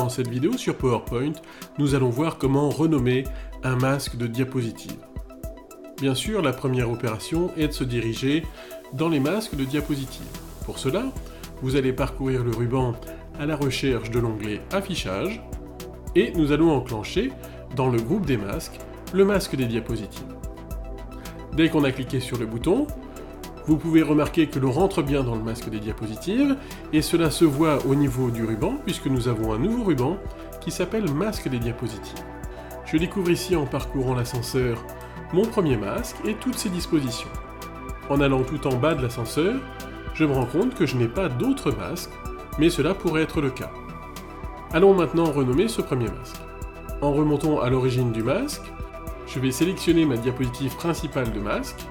Dans cette vidéo sur PowerPoint, nous allons voir comment renommer un masque de diapositive. Bien sûr, la première opération est de se diriger dans les masques de diapositive. Pour cela, vous allez parcourir le ruban à la recherche de l'onglet Affichage et nous allons enclencher, dans le groupe des masques, le masque des diapositives. Dès qu'on a cliqué sur le bouton, vous pouvez remarquer que l'on rentre bien dans le masque des diapositives et cela se voit au niveau du ruban puisque nous avons un nouveau ruban qui s'appelle Masque des diapositives. Je découvre ici en parcourant l'ascenseur mon premier masque et toutes ses dispositions. En allant tout en bas de l'ascenseur, je me rends compte que je n'ai pas d'autres masques, mais cela pourrait être le cas. Allons maintenant renommer ce premier masque. En remontant à l'origine du masque, je vais sélectionner ma diapositive principale de masque,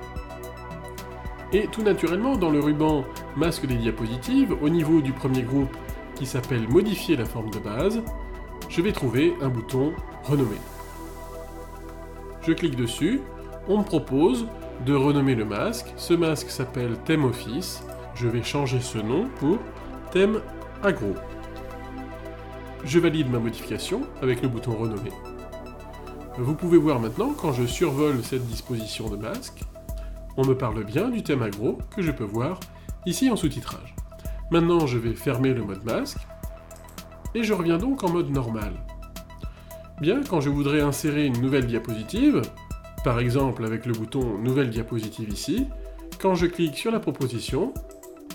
et tout naturellement dans le ruban Masque des diapositives, au niveau du premier groupe qui s'appelle Modifier la forme de base, je vais trouver un bouton Renommer. Je clique dessus, on me propose de renommer le masque. Ce masque s'appelle Thème Office. Je vais changer ce nom pour Thème Agro. Je valide ma modification avec le bouton Renommer. Vous pouvez voir maintenant, quand je survole cette disposition de masque, on me parle bien du thème agro que je peux voir ici en sous-titrage. Maintenant, je vais fermer le mode masque et je reviens donc en mode normal. Bien, quand je voudrais insérer une nouvelle diapositive, par exemple avec le bouton Nouvelle diapositive ici, quand je clique sur la proposition,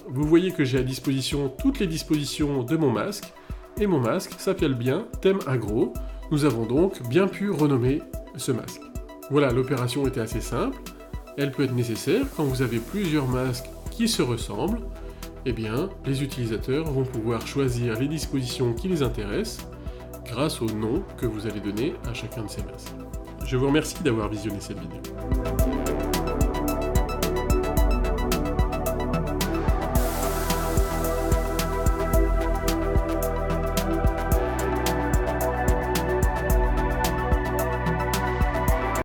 vous voyez que j'ai à disposition toutes les dispositions de mon masque, et mon masque s'appelle bien Thème Agro. Nous avons donc bien pu renommer ce masque. Voilà, l'opération était assez simple. Elle peut être nécessaire quand vous avez plusieurs masques qui se ressemblent. Eh bien, les utilisateurs vont pouvoir choisir les dispositions qui les intéressent grâce au nom que vous allez donner à chacun de ces masques. Je vous remercie d'avoir visionné cette vidéo.